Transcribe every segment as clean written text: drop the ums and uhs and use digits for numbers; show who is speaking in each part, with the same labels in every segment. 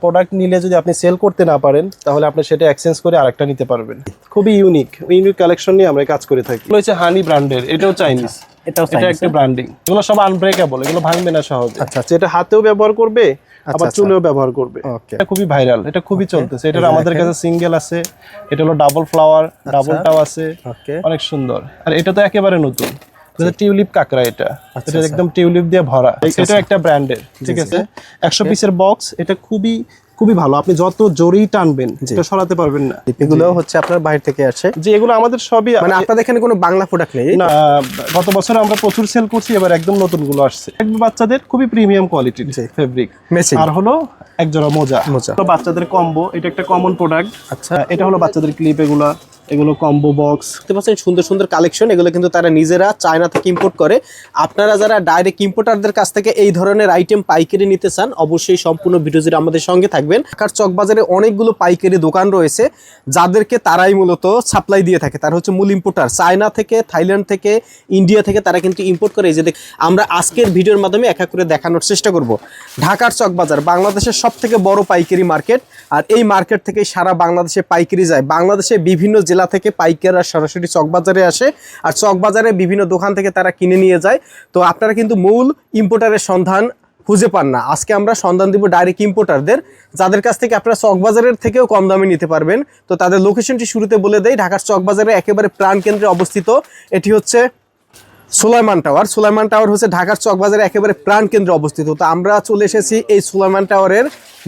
Speaker 1: Product নিলে যদি আপনি সেল করতে না পারেন তাহলে আপনি সেটা এক্সচেঞ্জ করে আরেকটা নিতে পারবেন। খুবই ইউনিক কালেকশন নিয়ে আমরা কাজ করে থাকি। এগুলো হচ্ছে হানি ব্র্যান্ডের, এটাও চাইনিজ, এটা একটা ব্র্যান্ডিং। এগুলো সব আনব্রেকেবল, এগুলো ভাঙবে না সহজে। আচ্ছা, এটা হাতেও ব্যবহার করবে, আবার চুলেও ব্যবহার করবে। এটা খুবই ভাইরাল, এটা খুবই চলতেছে। এটা আমাদের কাছে সিঙ্গেল আছে, এটা হলো ডাবল ফ্লাওয়ার, ডাবলটাও আছে, অনেক সুন্দর। আর এটা তো একেবারে নতুন, টিউলিপ কাঁকড়া। এটা একদম টিউলিপ দিয়ে ভরা। এটা একটা ব্র্যান্ডের, ঠিক আছে। 100 পিসের বক্স। এটা খুবই ভালো, আপনি যত জোরেই টানবেন এটা সরাতে পারবেন না।
Speaker 2: এগুলো হচ্ছে আপনার বাইরে থেকে আসে?
Speaker 1: যে এগুলো আমাদের সবই,
Speaker 2: মানে আপনাদের এখানে কোনো বাংলা প্রোডাক্ট নেই
Speaker 1: না। গত বছর আমরা প্রচুর সেল করছি, এবার একদম নতুন গুলো আসছে। বাচ্চাদের খুবই প্রিমিয়াম কোয়ালিটির ফেব্রিক। আর হলো একজোড়া মোজা, বাচ্চাদের কম্বো। এটা একটা কমন প্রোডাক্ট। আচ্ছা, এটা হলো বাচ্চাদের ক্লিপ। এগুলো কম্বো বক্স।
Speaker 2: দেখতে পাচ্ছেন সুন্দর সুন্দর কালেকশন। এগুলো কিন্তু তারা নিজেরা চায়না থেকে ইম্পোর্ট করে। আপনারা যারা ডাইরেক্ট ইম্পোর্টারদের কাছ থেকে এই ধরনের আইটেম পাইকারি নিতে চান, অবশ্যই সম্পূর্ণ ভিডিও জুড়ে আমাদের সঙ্গে থাকবেন। ঢাকার চকবাজারে অনেকগুলো পাইকারি দোকান রয়েছে যাদেরকে তারাই মূলত সাপ্লাই দিয়ে থাকে। তারা হচ্ছে মূল ইম্পোর্টার। চায়না থেকে, থাইল্যান্ড থেকে, ইন্ডিয়া থেকে তারা কিন্তু ইম্পোর্ট করে। এই যে আমরা আজকের ভিডিওর মাধ্যমে এক এক করে দেখানোর চেষ্টা করব। ঢাকার চকবাজার বাংলাদেশের সবথেকে বড় পাইকারি মার্কেট। আর এই মার্কেট থেকে সারা বাংলাদেশে পাইকারি যায়। বাংলাদেশে বিভিন্ন জেলা থেকে পাইকাররা সরাসরি চকবাজারে আসে, আর চকবাজারে বিভিন্ন দোকান থেকে তারা কিনে নিয়ে যায়। তো আপনারা কিন্তু মূল ইম্পোর্টারের সন্ধান খুঁজে পান না। আজকে আমরা সন্ধান দিব ডাইরেক্ট ইম্পোর্টারদের, যাদের কাছ থেকে আপনারা চকবাজারের থেকেও কম দামে নিতে পারবেন। তো তাদের লোকেশনটি শুরুতে বলে দেই। ঢাকার চকবাজারে একেবারে প্রাণকেন্দ্রে অবস্থিত। এটি হচ্ছে সুলাইমান টাওয়ার। সুলাইমান টাওয়ার হচ্ছে ঢাকার চকবাজারে একেবারে প্রাণকেন্দ্রে অবস্থিত। তো আমরা চলে এসেছি এই সুলাইমান টাওয়ারের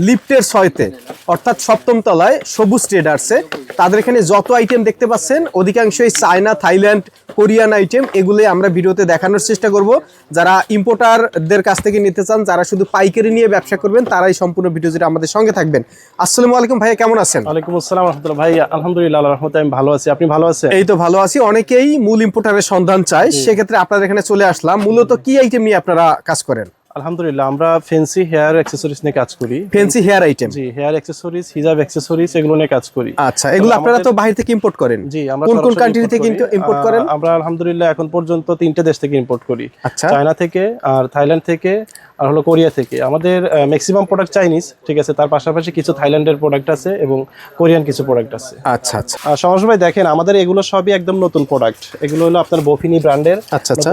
Speaker 2: লিফটের 6তে, অর্থাৎ 7ম তলায় সবুজ ট্রেডার্সে। তাদের এখানে যত আইটেম দেখতে পাচ্ছেন অধিকাংশই চায়না, থাইল্যান্ড, কোরিয়ান আইটেম। এগুলোই আমরা ভিডিওতে দেখানোর চেষ্টা করব। যারা ইম্পোর্টারদের কাছ থেকে নিতে চান, যারা শুধু পাইকারি নিয়ে ব্যবসা করবেন, তারাই সম্পূর্ণ ভিডিও জুড়ে আমাদের সঙ্গে থাকবেন। আসসালামু আলাইকুম ভাইয়া, কেমন আছেন?
Speaker 1: ওয়ালাইকুম আসসালাম রাহমাতুল্লাহ। ভাই আলহামদুলিল্লাহ, আল্লাহর রহমতে আমি ভালো আছি। আপনি ভালো আছেন?
Speaker 2: এই তো ভালো আছি। অনেকেই মূল ইম্পোর্টারের সন্ধান চায়, সেক্ষেত্রে আপনাদের এখানে চলে আসলাম। মূলত কি আইটেম নিয়ে আপনারা কাজ করেন?
Speaker 1: আলহামদুলিল্লাহ, আমরা ফ্যান্সি হেয়ার অ্যাকসেসরিজ নিয়ে কাজ করি।
Speaker 2: Fancy hair item?
Speaker 1: জি, হেয়ার অ্যাকসেসরিজ, হিজাব অ্যাকসেসরিজ, এগুলো নিয়ে কাজ করি।
Speaker 2: আচ্ছা, এগুলো আপনারা তো বাইরে থেকে ইম্পোর্ট করেন?
Speaker 1: জি, আমরা
Speaker 2: কোন কান্ট্রি থেকে ইম্পোর্ট করেন?
Speaker 1: আমরা আলহামদুলিল্লাহ এখন পর্যন্ত 3টে দেশ থেকে ইম্পোর্ট করি।
Speaker 2: আচ্ছা,
Speaker 1: চায়না থেকে, আর থাইল্যান্ড থেকে, আর হলো কোরিয়া থেকে। আমাদের ম্যাক্সিমাম প্রোডাক্ট চাইনিজ, ঠিক আছে। তার পাশাপাশি কিছু থাইল্যান্ডের প্রোডাক্ট আছে এবং কোরিয়ান কিছু প্রোডাক্ট আছে।
Speaker 2: আচ্ছা আচ্ছা।
Speaker 1: সমস্যা ভাই, দেখেন আমাদের এগুলো সবই একদম নতুন প্রোডাক্ট। এগুলো হলো আপনার বফিনি ব্র্যান্ডের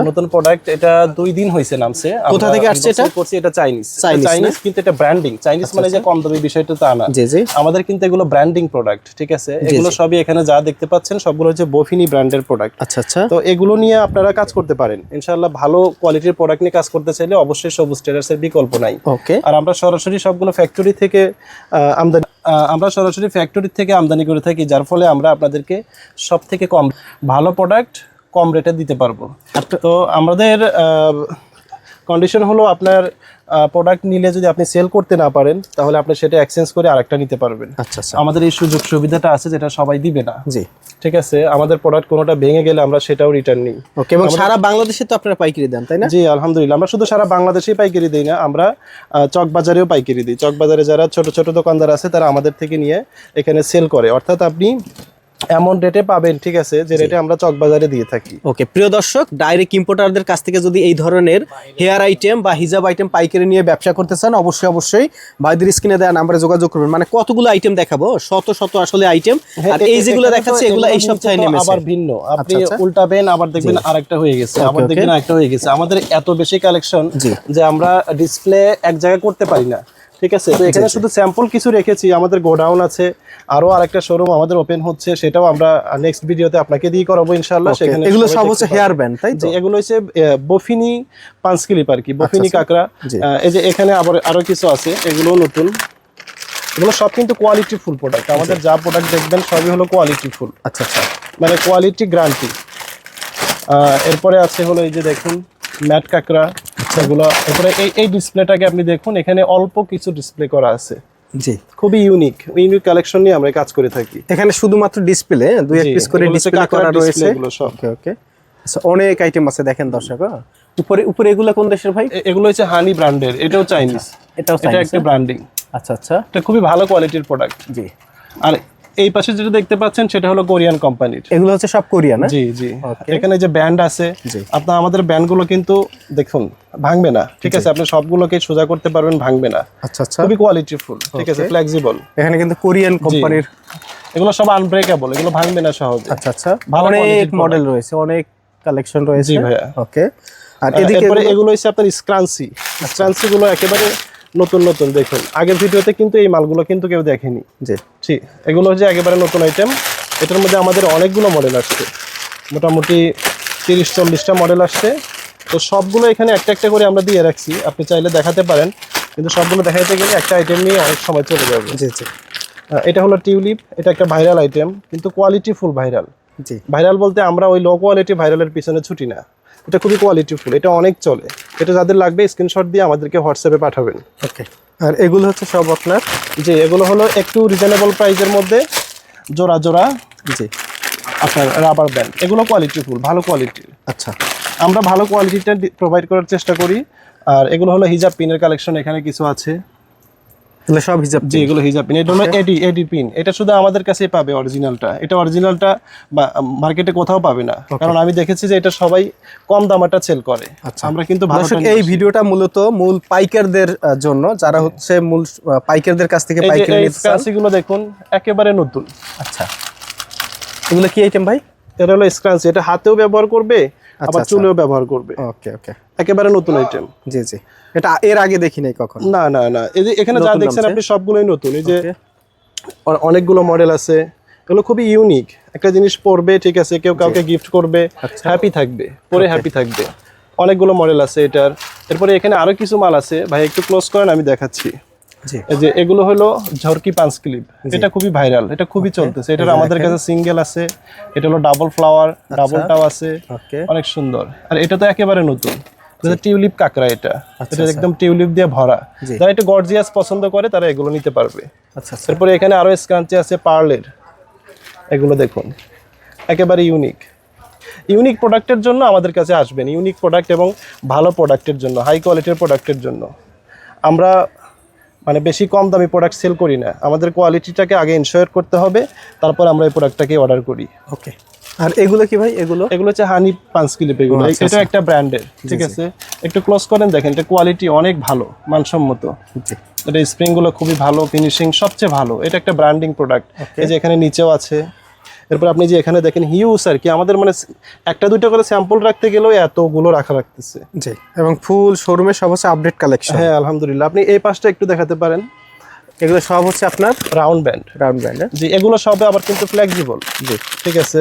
Speaker 1: নতুন প্রোডাক্ট। এটা 2 দিন হয়েছে নামছে।
Speaker 2: কোথা থেকে আসছে এটা?
Speaker 1: এটা চাইনিজ, কিন্তু এটা ব্র্যান্ডিং। চাইনিজ মানে যে কম দামি বিষয়টা তা না। আমাদের কিন্তু এগুলো ব্র্যান্ডিং প্রোডাক্ট, ঠিক আছে। এগুলো সবই এখানে যা দেখতে পাচ্ছেন সবগুলো হচ্ছে বফিনি ব্র্যান্ডের প্রোডাক্ট।
Speaker 2: আচ্ছা আচ্ছা।
Speaker 1: তো এগুলো নিয়ে আপনারা কাজ করতে পারেন ইনশাআল্লাহ। ভালো কোয়ালিটির প্রোডাক্ট নিয়ে কাজ করতে চাইলে অবশ্যই সবুজ ট্রেডার্সের বিকল্প নাই।
Speaker 2: ওকে।
Speaker 1: আর আমরা সরাসরি সবগুলো ফ্যাক্টরি থেকে আমদানি করে থাকি, যার ফলে আমরা আপনাদেরকে সব থেকে কম ভালো প্রোডাক্ট কম রেটে দিতে পারবো। তো আমাদের কন্ডিশন হলো, আপনার প্রোডাক্ট নিলে যদি আপনি সেল করতে না পারেন তাহলে আপনি সেটা এক্সচেঞ্জ করে আরেকটা নিতে পারবেন।
Speaker 2: আচ্ছা আচ্ছা।
Speaker 1: আমাদের এই সুযোগ সুবিধাটা আছে, যেটা সবাই দিবে না।
Speaker 2: জি,
Speaker 1: ঠিক আছে। আমাদের প্রোডাক্ট কোনোটা ভেঙে গেলে আমরা সেটাও রিটার্ন নিই।
Speaker 2: ওকে। এবং সারা বাংলাদেশে তো আপনারা পাইকারি দেন, তাই না?
Speaker 1: জি আলহামদুলিল্লাহ, আমরা শুধু সারা বাংলাদেশেই পাইকারি দিই না, আমরা চকবাজারেও পাইকারি দিই। চকবাজারে যারা ছোট ছোট দোকানদার আছে তারা আমাদের থেকে নিয়ে এখানে সেল করে, অর্থাৎ আপনি এমন রেটে পাবেন, ঠিক আছে, যে রেটে আমরা চকবাজারে দিয়ে থাকি।
Speaker 2: ওকে, প্রিয় দর্শক, ডাইরেক্ট ইম্পোর্টারদের কাছ থেকে যদি এই ধরনের হেয়ার আইটেম বা হিজাব আইটেম পাইকারি নিয়ে ব্যবসা করতে চান, অবশ্যই ভাইদের স্ক্রিনে দেওয়া নম্বরে যোগাযোগ করবেন। মানে কতগুলো আইটেম দেখাবো, শত আসলে আইটেম। আর এই যেগুলো দেখাচ্ছে এগুলো এই সপ্তাহে নেমেছে,
Speaker 1: আবার ভিন্ন। আপনি উল্টাবেন, আবার দেখবেন আরেকটা হয়ে গেছে, আবার দেখবেন আরেকটা হয়ে গেছে। আমাদের এত বেশি কালেকশন যে আমরা ডিসপ্লে এক জায়গায় করতে পারি না, ঠিক আছে। তো এখানে শুধু স্যাম্পল কিছু রেখেছি। আমাদের গোডাউন আছে, আরো আরেকটা শোরুম আমাদের ওপেন হচ্ছে, সেটাও আমরা নেক্সট ভিডিওতে আপনাকে দিয়ে করাবো ইনশাআল্লাহ। সেখানে
Speaker 2: এগুলো সব হচ্ছে হেয়ার ব্যান্ড, তাই তো?
Speaker 1: এগুলো হচ্ছে বফিনি পাঁচ ক্লিপ আর কি, বফিনি কাঁকড়া। এই যে এখানে আবার আরো কিছু আছে, এগুলো নতুন। এগুলো সব কিন্তু কোয়ালিটি ফুল প্রোডাক্ট। আমাদের যা প্রোডাক্ট দেখবেন সবই হলো কোয়ালিটি ফুল।
Speaker 2: আচ্ছা আচ্ছা,
Speaker 1: মানে কোয়ালিটি গ্যারান্টি। এরপরে আছে হলো এই যে দেখুন ম্যাট কাঁকড়া, সেগুলো। এরপরে এই ডিসপ্লেটাকে আপনি দেখুন, এখানে অল্প কিছু ডিসপ্লে করা আছে।
Speaker 2: জি,
Speaker 1: খুবই ইউনিক কালেকশন নিয়ে আমরা কাজ করে থাকি।
Speaker 2: এখানে শুধুমাত্র ডিসপ্লে 2-1 পিস করে ডিসপ্লে করা রয়েছে।
Speaker 1: ওকে ওকে।
Speaker 2: আচ্ছা, অনেক আইটেম আছে দেখেন দর্শক। উপরে এগুলো কোন দেশের ভাই?
Speaker 1: এগুলো হচ্ছে হানি ব্র্যান্ডের, এটাও চাইনিজ। এটা একটা ব্র্যান্ডিং।
Speaker 2: আচ্ছা আচ্ছা।
Speaker 1: এটা খুবই ভালো কোয়ালিটির প্রোডাক্ট।
Speaker 2: জি।
Speaker 1: আর এই পাশে যেটা দেখতে পাচ্ছেন সেটা হলো কোরিয়ান কোম্পানির।
Speaker 2: এগুলো হচ্ছে সব কোরিয়ান?
Speaker 1: জি জি।
Speaker 2: Okay.
Speaker 1: এখানে যে ব্যান্ড আছে,
Speaker 2: জি।
Speaker 1: আপনার আমাদের ব্যান্ডগুলো কিন্তু দেখুন ভাঙবে না, ঠিক আছে? আপনি সবগুলোকে সোজা করতে পারবেন, ভাঙবে না।
Speaker 2: আচ্ছা আচ্ছা।
Speaker 1: খুবই কোয়ালিটিফুল, ঠিক আছে, ফ্লেক্সিবল।
Speaker 2: এখানে কিন্তু কোরিয়ান কোম্পানির,
Speaker 1: এগুলো সব আনব্রেকেবল, এগুলো ভাঙবে না সহজে।
Speaker 2: আচ্ছা আচ্ছা,
Speaker 1: ভালো
Speaker 2: অনেক
Speaker 1: quality-র
Speaker 2: মডেল রয়েছে, অনেক কালেকশন রয়েছে।
Speaker 1: জি ভাইয়া।
Speaker 2: ওকে। আর এদিকে
Speaker 1: এরপরে এগুলো হচ্ছে আপনার স্ক্রান্সি। স্ক্রান্সি গুলো একেবারে নতুন নতুন, দেখুন আগের ভিডিওতে কিন্তু এই মালগুলো কিন্তু কেউ দেখেনি।
Speaker 2: জি।
Speaker 1: ঠিক, এগুলো হচ্ছে একেবারে নতুন আইটেম। এটার মধ্যে আমাদের অনেকগুলো মডেল আসছে, মোটামুটি 30-40টা মডেল আসছে। তো সবগুলো এখানে একটা একটা করে আমরা দিয়ে রাখছি, আপনি চাইলে দেখাতে পারেন, কিন্তু সবগুলো দেখাতে গেলে একটা আইটেম নিয়ে অনেক সময় চলে যাবে।
Speaker 2: জি জি।
Speaker 1: এটা হলো টিউলিপ, এটা একটা ভাইরাল আইটেম, কিন্তু কোয়ালিটি ফুল ভাইরাল।
Speaker 2: জি।
Speaker 1: ভাইরাল বলতে আমরা ওই লো কোয়ালিটি ভাইরালের পিছনে ছুটি না, এটা খুবই কোয়ালিটিফুল, এটা অনেক চলে। এটা যাদের লাগবে স্ক্রিনশট দিয়ে আমাদেরকে হোয়াটসঅ্যাপে পাঠাবেন।
Speaker 2: ওকে। আর এগুলো হচ্ছে সব আপনার?
Speaker 1: জি, এগুলো হলো একটু রিজনেবল প্রাইসের মধ্যে জোড়া জোড়া।
Speaker 2: জি।
Speaker 1: আপনার রাবার ব্যান্ড, এগুলো কোয়ালিটিফুল, ভালো কোয়ালিটির।
Speaker 2: আচ্ছা।
Speaker 1: আমরা ভালো কোয়ালিটিটা প্রোভাইড করার চেষ্টা করি। আর এগুলো হলো হিজাব পিনের কালেকশন, এখানে কিছু আছে।
Speaker 2: এগুলো সব হিজাব?
Speaker 1: জি, এগুলো হিজাব পিন। এটা হলো এডি পিন, এটা শুধু আমাদের কাছেই পাবে অরিজিনালটা। এটা অরিজিনালটা মার্কেটে কোথাও পাবে না, কারণ আমি দেখেছি যে এটা সবাই কম দামাটা সেল করে।
Speaker 2: আচ্ছা।
Speaker 1: আমরা কিন্তু ভালো।
Speaker 2: এই ভিডিওটা মূলত মূল পাইকারদের জন্য, যারা হচ্ছে মূল পাইকারদের কাছ থেকে পাইকারি নিতে চান।
Speaker 1: স্ক্রান্সিগুলো দেখুন একেবারে নতুন।
Speaker 2: আচ্ছা, এগুলো কি আইটেম ভাই?
Speaker 1: এটা হলো স্ক্রান্সি, এটা হাতেও ব্যবহার করবে, আবার চুলেও ব্যবহার করবে।
Speaker 2: ওকে ওকে,
Speaker 1: একেবারে নতুন আইটেম।
Speaker 2: জি জি। এটা এর আগে দেখি নাই কখনো।
Speaker 1: না না না, এই যে এখানে যা দেখছেন আপনি সবগুলোই নতুন। এই যে অনেকগুলো মডেল আছে, এগুলো খুবই ইউনিক। একটা জিনিস পরবে, ঠিক আছে, কেউ কাউকে গিফট করবে, হ্যাপি থাকবে, পরে হ্যাপি থাকবে। অনেকগুলো মডেল আছে এটার। এরপরে এখানে আরো কিছু মাল আছে, ভাই একটু ক্লোজ করেন, আমি দেখাচ্ছি।
Speaker 2: জি।
Speaker 1: এই যে এগুলো হলো ঝরকি পাঁচ ক্লিপ, এটা খুবই ভাইরাল, এটা খুবই চলতেছে। এটা আমাদের কাছে সিঙ্গেল আছে, এটা হলো ডাবল ফ্লাওয়ার, ডাবলটাও আছে, অনেক সুন্দর। আর এটা তো একেবারে নতুন, টিউলিপ কাকড়া। এটা একদম টিউলিপ দিয়ে ভরা। যারা একটু গর্জিয়াস পছন্দ করে তারা এগুলো নিতে পারবে।
Speaker 2: আচ্ছা।
Speaker 1: এরপরে এখানে আরো স্ক্রাঞ্চি আছে পার্লের, এগুলো দেখুন একেবারে ইউনিক। ইউনিক প্রোডাক্টের জন্য আমাদের কাছে আসবেন, ইউনিক প্রোডাক্ট এবং ভালো প্রোডাক্টের জন্য, হাই কোয়ালিটির প্রোডাক্টের জন্য। আমরা মানে বেশি কম দামি প্রোডাক্ট সেল করি না, আমাদের কোয়ালিটিটাকে আগে ইনশিওর করতে হবে, তারপর আমরা এই প্রোডাক্টটাকে অর্ডার করি।
Speaker 2: ওকে। আর এগুলো কি ভাই? এগুলো
Speaker 1: হচ্ছে হানি পাঁচ ক্লিপ, এগুলো এটা একটা ব্র্যান্ডের, ঠিক আছে। একটু ক্লোজ করেন, দেখেন এটা কোয়ালিটি অনেক ভালো, মানসম্মত। এটা স্প্রিং গুলো খুবই ভালো, ফিনিশিং সবচেয়ে ভালো। এটা একটা ব্র্যান্ডিং প্রোডাক্ট। এই যে এখানে নিচেও আছে। এরপর আপনি যে এখানে দেখেন হিউজ আর কি, আমাদের মানে একটা দুইটা করে স্যাম্পল রাখতে গেলেও এতগুলো রাখতেছে।
Speaker 2: জি। এবং ফুল শোরুমে সব হচ্ছে আপডেট কালেকশন।
Speaker 1: হ্যাঁ আলহামদুলিল্লাহ। আপনি এই পাশটা একটু দেখাতে পারেন।
Speaker 2: এগুলো সব হচ্ছে আপনার
Speaker 1: রাউন্ড ব্যান্ড।
Speaker 2: Round band?
Speaker 1: জি, এগুলো সবে আবার কিন্তু ফ্লেক্সিবল। জি, ঠিক আছে।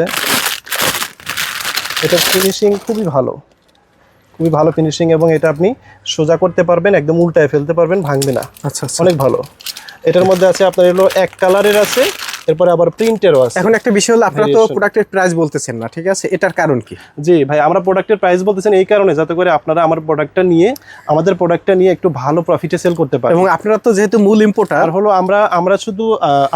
Speaker 1: এটা ফিনিশিং খুবই ভালো, খুবই ভালো ফিনিশিং, এবং এটা আপনি সোজা করতে পারবেন, একদম উল্টায় ফেলতে পারবেন, ভাঙবে না।
Speaker 2: আচ্ছা,
Speaker 1: অনেক ভালো। এটার মধ্যে আছে আপনার হলো এক কালারের আছে, এরপরে আবার প্রিন্টেরও আছে।
Speaker 2: এখন একটা বিষয় হলো, আপনারা তো প্রোডাক্টের প্রাইস বলতেছেন না, ঠিক আছে, এটার কারণ কি?
Speaker 1: জি ভাই, আমরা প্রোডাক্টের প্রাইস বলতেছেন এই কারণে, যাতে করে আপনারা আমাদের প্রোডাক্টটা নিয়ে একটু ভালো প্রফিটে সেল করতে পারেন।
Speaker 2: এবং আপনারা তো যেহেতু মূল ইম্পোর্টার,
Speaker 1: আর হলো আমরা শুধু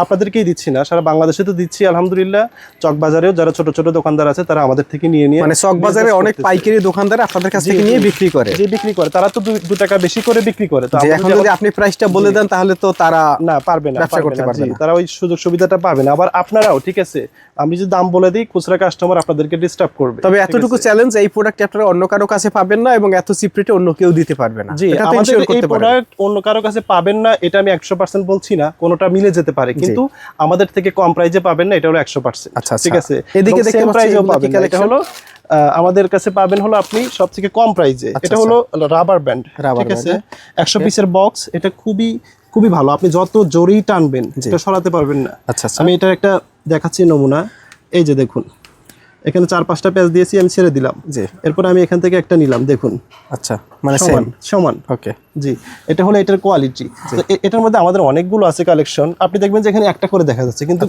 Speaker 1: আপনাদেরকেই দিচ্ছি না, সারা বাংলাদেশে তো দিচ্ছি আলহামদুলিল্লাহ। চকবাজারেও যারা ছোট ছোট দোকানদার আছে তারা আমাদের থেকে নিয়ে
Speaker 2: মানে চকবাজারে অনেক পাইকারি দোকানদার আপনাদের কাছ থেকে নিয়ে বিক্রি করে।
Speaker 1: যে বিক্রি করে তারা তো 2 টাকা বেশি করে বিক্রি করে। তো
Speaker 2: এখন যদি আপনি প্রাইসটা বলে দেন তাহলে তো তারা
Speaker 1: না পারবে না,
Speaker 2: ব্যবসা করতে পারবে না,
Speaker 1: তারা ওই সুযোগ সুবিধাটা পাবে না। আবার আপনারাও, ঠিক আছে, আমি যদি দাম বলে দিই, খুচরা কাস্টমার আপনাদেরকে ডিস্টার্ব করবে।
Speaker 2: তবে এতটুকু চ্যালেঞ্জ, এই প্রোডাক্ট আপনারা অন্য কারো কাছে পাবেন না, এবং এত চিপ রেটে অন্য কেউ দিতে পারবে না।
Speaker 1: জি, আমাদের এই প্রোডাক্ট অন্য কারো কাছে পাবেন না, এটা আমি 100% বলছি না, কোনোটা মিলে যেতে পারে, কিন্তু আমাদের থেকে কম প্রাইসে পাবেন না, এটা হলো 100%। ঠিক আছে।
Speaker 2: এদিকে দেখতে
Speaker 1: প্রাইসেও পাবেন না, এটা হলো আমাদের কাছে পাবেন হলো আপনি সবথেকে কম প্রাইসে। এটা হলো রাবার ব্যান্ড, ঠিক আছে, 100 পিসের বক্স। এটা খুবই খুবই ভালো, আপনি যত জোরেই টানবেন এটা সরাতে পারবেন না। আমি এটা একটা দেখাচ্ছি নমুনা। এই যে দেখুন, এখানে 4-5টা পেজ দিয়েছি, আমি ছেড়ে দিলাম। জি, এরপর আমি এখান থেকে একটা নিলাম, দেখুন।
Speaker 2: আচ্ছা, মানে
Speaker 1: সমান। ওকে, জি, এটা হলো এটার কোয়ালিটি। এটার মধ্যে আমাদের অনেকগুলো আছে কালেকশন। আপনি দেখবেন যে এখানে একটা করে দেখা যাচ্ছে, কিন্তু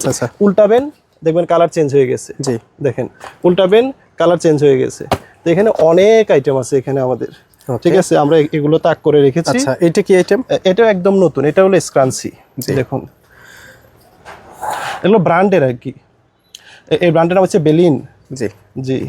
Speaker 1: উল্টাবেন দেখবেন কালার চেঞ্জ হয়ে গেছে। জি, দেখেন, উল্টাবেন কালার চেঞ্জ হয়ে গেছে। তো এখানে অনেক আইটেম আছে এখানে আমাদের, ঠিক আছে, আমরা এগুলো তাক করে রেখেছি।
Speaker 2: আচ্ছা, এটা কি আইটেম?
Speaker 1: এটা একদম নতুন, এটা হলো স্ক্রান্সি। দেখুন, এগুলো ব্র্যান্ডের আর কি। এই ব্র্যান্ডের নাম হচ্ছে বেলিন। জি জি,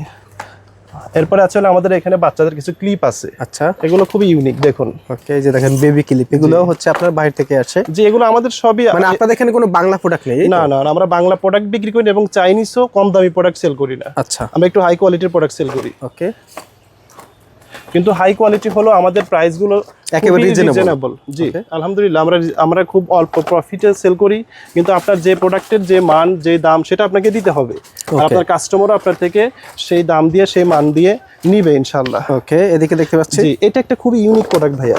Speaker 1: এরপরে আছে হলো আমাদের এখানে বাচ্চাদের কিছু ক্লিপ আছে।
Speaker 2: আচ্ছা,
Speaker 1: এগুলো খুবই ইউনিক দেখুন।
Speaker 2: ওকে, এই যে দেখেন বেবি ক্লিপ, এগুলো হচ্ছে আপনার বাইরে থেকে আসে।
Speaker 1: যে এগুলো আমাদের সবই
Speaker 2: মানে আপনাদের এখানে কোনো বাংলা প্রোডাক্ট নেই?
Speaker 1: না না, আমরা বাংলা প্রোডাক্ট বিক্রি করি না এবং চাইনিজও কম দামি প্রোডাক্ট সেল করি না।
Speaker 2: আচ্ছা,
Speaker 1: আমরা একটু হাই কোয়ালিটির প্রোডাক্ট সেল করি।
Speaker 2: ওকে,
Speaker 1: কিন্তু হাই কোয়ালিটি হলো আমাদের প্রাইস গুলো
Speaker 2: একেবারে
Speaker 1: রিজনেবল। জি আলহামদুলিল্লাহ, আমরা খুব অল্প প্রফিটে সেল করি, কিন্তু আপনার যে প্রোডাক্টের যে মান যে দাম সেটা আপনাকে দিতে হবে। আর আপনার কাস্টমারও আপনার থেকে সেই দাম দিয়ে সেই মান দিয়ে নিবে ইনশাআল্লাহ।
Speaker 2: ওকে, এদিকে দেখতে পাচ্ছি।
Speaker 1: জি, এটা একটা খুবই ইউনিক প্রোডাক্ট ভাইয়া।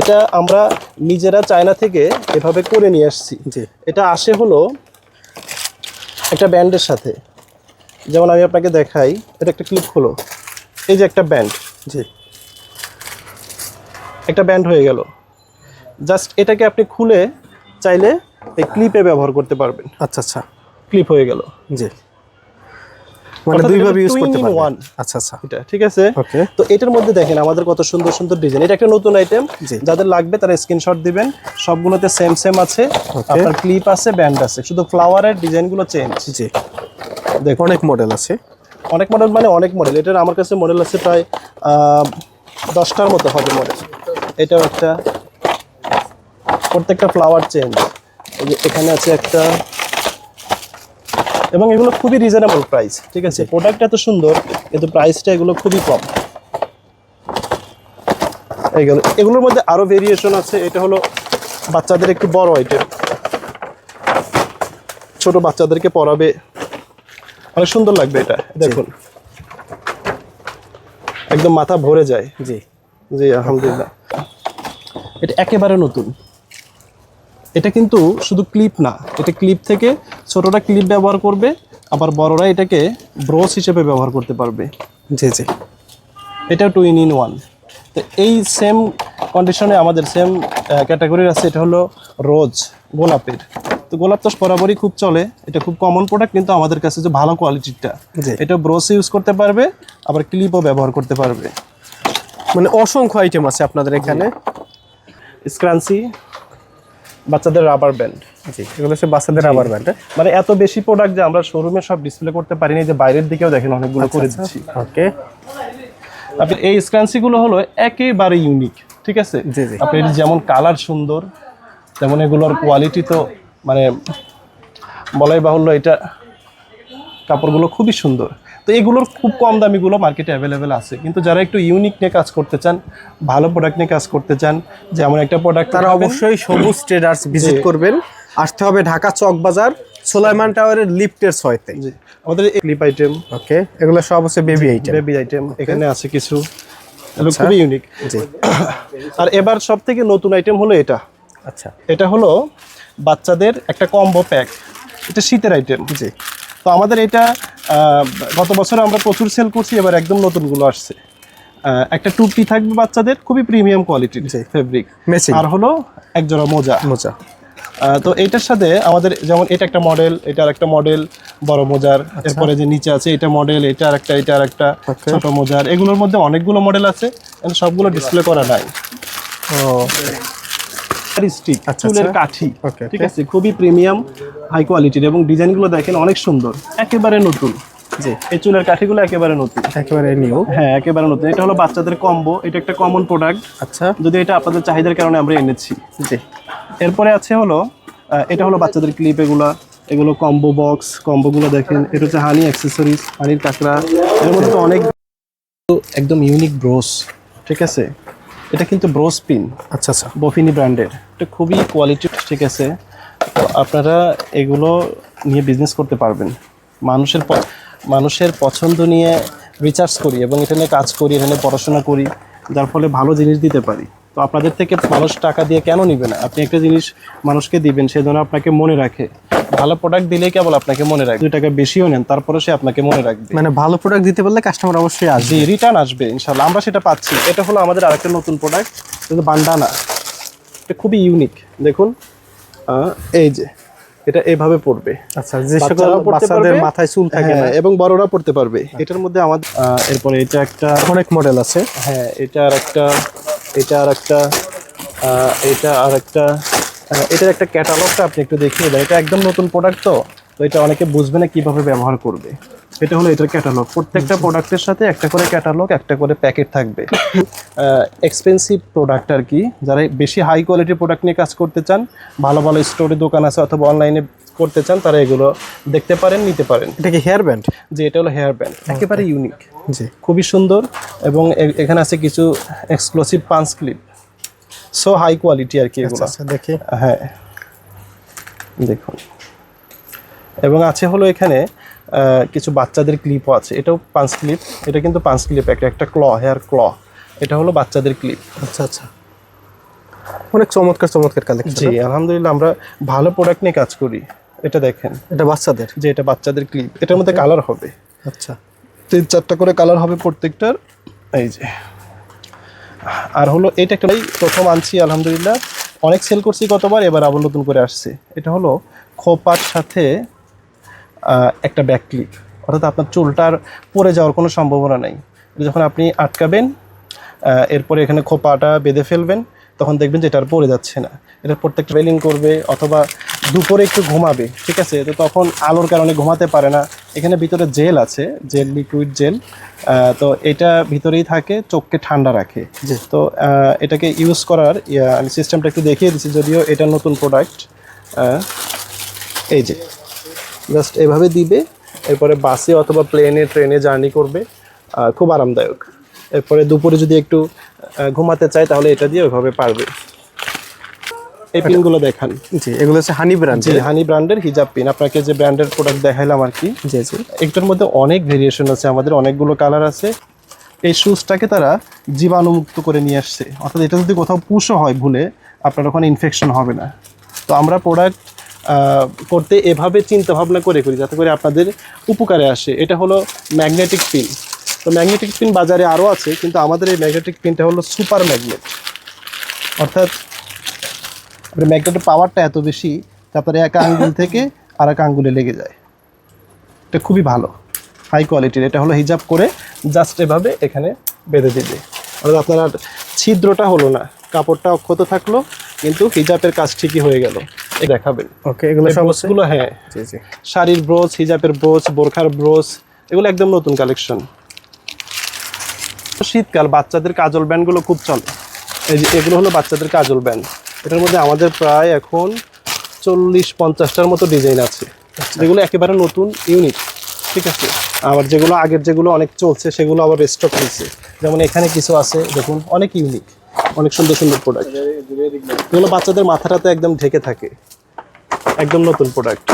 Speaker 1: এটা আমরা নিজেরা চায়না থেকে এভাবে করে নিয়ে আসছি।
Speaker 2: জি,
Speaker 1: এটা আসে হলো একটা ব্যান্ডের সাথে। যেমন আমি আপনাকে দেখাই, এটা একটা ক্লিপ হলো, এই যে একটা ব্যান্ড।
Speaker 2: জি,
Speaker 1: একটা ব্যান্ড হয়ে গেল। জাস্ট এটাকে আপনি খুলে চাইলে এই ক্লিপে ব্যবহার করতে পারবেন।
Speaker 2: আচ্ছা আচ্ছা,
Speaker 1: ক্লিপ হয়ে গেল।
Speaker 2: জি, মানে
Speaker 1: অর্থাৎ
Speaker 2: দুইভাবে
Speaker 1: এটা
Speaker 2: ইউজ করতে
Speaker 1: two in
Speaker 2: পারবেন।
Speaker 1: one।
Speaker 2: আচ্ছা আচ্ছা,
Speaker 1: এটা ঠিক আছে।
Speaker 2: ওকে,
Speaker 1: তো এটার মধ্যে দেখেন আমাদের কত সুন্দর সুন্দর ডিজাইন। এটা একটা নতুন আইটেম,
Speaker 2: জি।
Speaker 1: যাদের লাগবে তারা স্ক্রিনশট দিবেন। সবগুলোতে সেম সেম আছে, আপনার ক্লিপ আছে, ব্যান্ড আছে, শুধু ফ্লাওয়ারের ডিজাইনগুলো চেঞ্জ।
Speaker 2: জি,
Speaker 1: দেখুন
Speaker 2: অনেক মডেল আছে।
Speaker 1: অনেক মডেল, মানে অনেক মডেল। এটার আমার কাছে মডেল আছে প্রায় 10টার মতো হবে মডেল। এটাও একটা, প্রত্যেকটা ফ্লাওয়ার চেঞ্জ। এখানে আছে একটা, এবং এগুলো খুবই রিজনেবল প্রাইস। ঠিক আছে, প্রোডাক্ট এত সুন্দর কিন্তু প্রাইসটা এগুলো খুবই কম। এগুলোর মধ্যে আরো ভেরিয়েশন আছে। এটা হলো বাচ্চাদের একটু বড় আইটেম, ছোট বাচ্চাদেরকে পরাবে, অনেক সুন্দর লাগবে। এটা দেখুন, একদম মাথা ভরে যায়।
Speaker 2: জি,
Speaker 1: জি আলহামদুলিল্লাহ। এটা একেবারে নতুন। এটা কিন্তু শুধু ক্লিপ না, এটা ক্লিপ থেকে ছোটরা ক্লিপ ব্যবহার করবে, আবার বড়রা এটাকে ব্রোচ হিসেবে ব্যবহার করতে পারবে।
Speaker 2: জি, জি,
Speaker 1: এটা 2 in 1। তো এই সেম কন্ডিশনে আমাদের সেম ক্যাটাগরির আছে। এটা হলো রোজ, গোলাপের। তো গোলাপ তো বরাবরই খুব চলে, এটা খুব কমন প্রোডাক্ট, কিন্তু আমাদের কাছে যে ভালো কোয়ালিটিটা।
Speaker 2: জি,
Speaker 1: এটা ব্রোচ ইউজ করতে পারবে, আবার ক্লিপও ব্যবহার করতে পারবে।
Speaker 2: মানে অসংখ্য আইটেম আছে আপনাদের এখানে।
Speaker 1: স্ক্রাঞ্চি, বাচ্চাদের রাবার ব্যান্ড।
Speaker 2: জি, এগুলো হচ্ছে বাচ্চাদের রাবার ব্যান্ড।
Speaker 1: মানে এত বেশি প্রোডাক্ট যে আমরা শোরুমে সব ডিসপ্লে করতে পারিনি, যে বাইরের দিকেও দেখেন অনেকগুলো করে দিচ্ছি।
Speaker 2: ওকে,
Speaker 1: আপনি এই স্ক্রাঞ্চি গুলো হলো একেবারে ইউনিক। ঠিক আছে,
Speaker 2: জি, জি,
Speaker 1: আপনি যেমন কালার সুন্দর, তেমন এগুলোর কোয়ালিটি তো মানে বলাই বাহুল্য। এটা কাপড়গুলো খুবই সুন্দর। তো এগুলোর খুব কম দামিগুলো মার্কেটে অ্যাভেলেবেল আছে, কিন্তু যারা একটু ইউনিক নিয়ে কাজ করতে চান, ভালো প্রোডাক্ট নিয়ে কাজ করতে চান, যেমন একটা প্রোডাক্ট,
Speaker 2: তারা অবশ্যই সবুজ ট্রেডার্স ভিজিট করবেন। আসতে হবে ঢাকা চক বাজার, সোলাইমান টাওয়ারের লিফটের 6-তে।
Speaker 1: জি, আমাদের এই ক্লিপ আইটেম,
Speaker 2: ওকে, এগুলো সব হচ্ছে বেবি আইটেম।
Speaker 1: বেবি আইটেম এখানে আছে কিছু, এগুলো খুবই ইউনিক।
Speaker 2: জি,
Speaker 1: আর এবার সব থেকে নতুন আইটেম হলো এটা।
Speaker 2: আচ্ছা,
Speaker 1: এটা হলো বাচ্চাদের একটা কম্বো প্যাক। এটা শীতের আইটেম।
Speaker 2: জি,
Speaker 1: তো আমাদের এটা গত বছর আমরা প্রচুর সেল করছি, এবার একদম নতুনগুলো আসছে। একটা টুপি থাকবে বাচ্চাদের, খুবই প্রিমিয়াম কোয়ালিটির ফেব্রিক,
Speaker 2: ম্যাচিং,
Speaker 1: আর হলো একজোড়া মোজা।
Speaker 2: মোজা।
Speaker 1: তো এইটার সাথে আমাদের যেমন এটা একটা মডেল, এটা আর একটা মডেল বড় মোজার। এরপরে যে নিচে আছে এটা মডেল, এটা আর একটা, এটা আর একটা ছোট মোজার। এগুলোর মধ্যে অনেকগুলো মডেল আছে, সবগুলো ডিসপ্লে করা নাই। স্টিক, চুলের কাঠি। ঠিক আছে, খুবই প্রিমিয়াম হাই কোয়ালিটির, এবং ডিজাইনগুলো দেখেন অনেক সুন্দর, একেবারে নতুন।
Speaker 2: জি,
Speaker 1: এই চুলের কাঠিগুলো একেবারে নতুন,
Speaker 2: একেবারে নিউ।
Speaker 1: হ্যাঁ একেবারে নতুন। এটা হলো বাচ্চাদের কম্বো, এটা একটা কমন প্রোডাক্ট।
Speaker 2: আচ্ছা,
Speaker 1: যদি এটা আপনাদের চাহিদার কারণে আমরা এনেছি।
Speaker 2: জি,
Speaker 1: এরপরে আছে হলো এটা হলো বাচ্চাদের ক্লিপ। এগুলো কম্বো বক্স, কম্বোগুলো দেখেন। এটা হচ্ছে হানি অ্যাক্সেসরিজ, হানির কাঁকড়া। এর মধ্যে তো অনেক একদম ইউনিক ব্রোস। ঠিক আছে, এটা কিন্তু ব্রোস পিন।
Speaker 2: আচ্ছা আচ্ছা,
Speaker 1: বফিনি ব্র্যান্ডের, এটা খুবই কোয়ালিটি। ঠিক আছে, তো আপনারা এগুলো নিয়ে বিজনেস করতে পারবেন। মানুষের পছন্দ নিয়ে রিসার্চ করি এবং এটা নিয়ে কাজ করি, এখানে পড়াশোনা করি, যার ফলে ভালো জিনিস দিতে পারি। তো আপনাদের থেকে মানুষ টাকা দিয়ে কেন নিবে না? আপনি একটা জিনিস মানুষকে দিবেন, সে যেন আপনাকে মনে রাখে। ভালো প্রোডাক্ট দিলেই কেবল আপনাকে মনে রাখবে। 2 টাকা বেশিও নেন, তারপরে সে আপনাকে মনে রাখবে।
Speaker 2: মানে ভালো প্রোডাক্ট দিতে পারলে কাস্টমার অবশ্যই আসবে,
Speaker 1: রিটার্ন আসবে ইনশাআল্লাহ। আমরা সেটা পাচ্ছি। এটা হলো আমাদের আরেকটা নতুন প্রোডাক্ট, কিন্তু বান্ডানা। এটা খুবই ইউনিক। দেখুন, এই যে এটা এভাবে পড়বে।
Speaker 2: আচ্ছা, যে সকল বাচ্চাদের মাথায় চুল থাকে না,
Speaker 1: এবং বড়রা পড়তে পারবে। এটার মধ্যে আমাদের এরপরে এটা একটা,
Speaker 2: অনেক মডেল আছে।
Speaker 1: হ্যাঁ এটা আর একটা, এটা আর একটা, এটা আর একটা। এটার একটা ক্যাটালগটা আপনি একটু দেখিয়ে দেন। এটা একদম নতুন প্রোডাক্ট, তো তো এটা অনেকে বুঝবে না কিভাবে ব্যবহার করবে। এটা হলো এটার ক্যাটালগ, প্রত্যেকটা প্রোডাক্টের সাথে একটা করে ক্যাটালগ, একটা করে প্যাকেট থাকবে। এক্সপেন্সিভ প্রোডাক্ট আর কি, যারা বেশি হাই কোয়ালিটির প্রোডাক্ট নিয়ে কাজ করতে চান, ভালো ভালো স্টোরে দোকান আছে অথবা অনলাইনে করতে চান, তারা এগুলো দেখতে পারেন, নিতে পারেন।
Speaker 2: এটা কি হেয়ার ব্যান্ড?
Speaker 1: যে এটা হলো হেয়ার ব্যান্ড, একেবারে ইউনিক,
Speaker 2: জি
Speaker 1: খুবই সুন্দর। এবং এখানে আছে কিছু exclusive punch clip, so high quality আর কি এগুলো।
Speaker 2: আচ্ছা দেখি।
Speaker 1: হ্যাঁ দেখুন, এবং আছে হলো এখানে কিছু বাচ্চাদের ক্লিপও আছে, এটাও পাঞ্চ ক্লিপ। এটা কিন্তু পাঞ্চ ক্লিপ, একটা ক্ল, হেয়ার ক্ল। এটা হলো বাচ্চাদের ক্লিপ।
Speaker 2: আচ্ছা আচ্ছা, অনেক চমৎকার চমৎকার কালেকশন।
Speaker 1: জি আলহামদুলিল্লাহ, আমরা ভালো প্রোডাক্ট নিয়ে কাজ করি। এটা দেখেন,
Speaker 2: এটা বাচ্চাদের?
Speaker 1: যে এটা বাচ্চাদের ক্লিপ, এটার মধ্যে কালার হবে।
Speaker 2: আচ্ছা,
Speaker 1: 3-4টা করে কালার হবে প্রত্যেকটার। এই যে, আর হলো এটা একটা প্রথম আনছি আলহামদুলিল্লাহ, অনেক সেল করছি গতবার, এবার আবার নতুন করে আসছে। এটা হলো খোপার সাথে একটা ব্যাক ক্লিপ, অর্থাৎ আপনার চুলটার পড়ে যাওয়ার কোনো সম্ভাবনা নেই। যখন আপনি আটকাবেন, এরপরে এখানে খোপাটা বেঁধে ফেলবেন, তখন দেখবেন যে এটা আর পড়ে যাচ্ছে না। এটা প্রত্যেকটা ট্রেলিং করবে অথবা দুপুরে একটু ঘুমাবে, ঠিক আছে, তো তখন আলোর কারণে ঘুমাতে পারে না। এখানে ভিতরে জেল আছে, জেল, লিকুইড জেল, তো এটা ভিতরেই থাকে, চোখকে ঠান্ডা রাখে। তো এটাকে ইউজ করার আমি সিস্টেমটা একটু দেখিয়ে দিচ্ছি, যদিও এটা নতুন প্রোডাক্ট। এই যে জাস্ট এভাবে দিবে, এরপরে বাসে অথবা প্লেনে, ট্রেনে জার্নি করবে, খুব আরামদায়ক। এরপরে দুপুরে যদি একটু ঘুমাতে চায়, তাহলে এটা দিয়ে ওইভাবে পারবে। এই পিনগুলো দেখান।
Speaker 2: জি, এগুলো হচ্ছে হানি ব্র্যান্ড।
Speaker 1: জি, হানি ব্র্যান্ডের হিজাব পিন। আপনাকে যে ব্র্যান্ডের প্রোডাক্ট দেখাইলাম আর কি,
Speaker 2: জি জি,
Speaker 1: একটার মধ্যে অনেক ভেরিয়েশন আছে, আমাদের অনেকগুলো কালার আছে। এই শুজটাকে তারা জীবাণুমুক্ত করে নিয়ে আসছে, অর্থাৎ এটা যদি কোথাও পুষও হয় ভুলে, আপনার ওখানে ইনফেকশন হবে না। তো আমরা প্রোডাক্ট করতে এভাবে চিন্তা ভাবনা করে করি, যাতে করে আপনাদের উপকারে আসে। এটা হলো ম্যাগনেটিক পিন। তো ম্যাগনেটিক পিন বাজারে আরও আছে, কিন্তু আমাদের এই ম্যাগনেটিক পিনটা হলো সুপার ম্যাগনেট, অর্থাৎ ম্যাগনেটের পাওয়ারটা এত বেশি, তারপরে এক আঙ্গুল থেকে আর এক আঙ্গুলে লেগে যায়। এটা খুবই ভালো, হাই কোয়ালিটির। এটা হলো হিজাব করে জাস্ট এভাবে এখানে বেঁধে দিবে, অর্থাৎ আপনার আর ছিদ্রটা হলো না, কাপড়টা অক্ষত থাকলো, কিন্তু হিজাবের কাজ ঠিকই হয়ে গেল। দেখাবেন।
Speaker 2: ওকে, এগুলো
Speaker 1: ব্রোচগুলো, হ্যাঁ
Speaker 2: জি জি,
Speaker 1: শাড়ির ব্রোচ, হিজাবের ব্রোচ, বোরখার ব্রোচ, এগুলো একদম নতুন কালেকশন। শীতকাল বাচ্চাদের কাজল ব্যান্ডগুলো খুব চলে। এই যে এগুলো হলো বাচ্চাদের কাজল ব্যান্ড। এটার মধ্যে আমাদের প্রায় এখন 40-50টার মতো ডিজাইন আছে, যেগুলো একেবারে নতুন, ইউনিক, ঠিক আছে। আবার যেগুলো আগের যেগুলো অনেক চলছে, সেগুলো আবার রেস্টক হয়েছে। যেমন এখানে কিছু আছে দেখুন, অনেক ইউনিক, অনেক সুন্দর সুন্দর প্রোডাক্ট। এগুলো বাচ্চাদের মাথাটাতে একদম ঢেকে থাকে, একদম নতুন প্রোডাক্ট।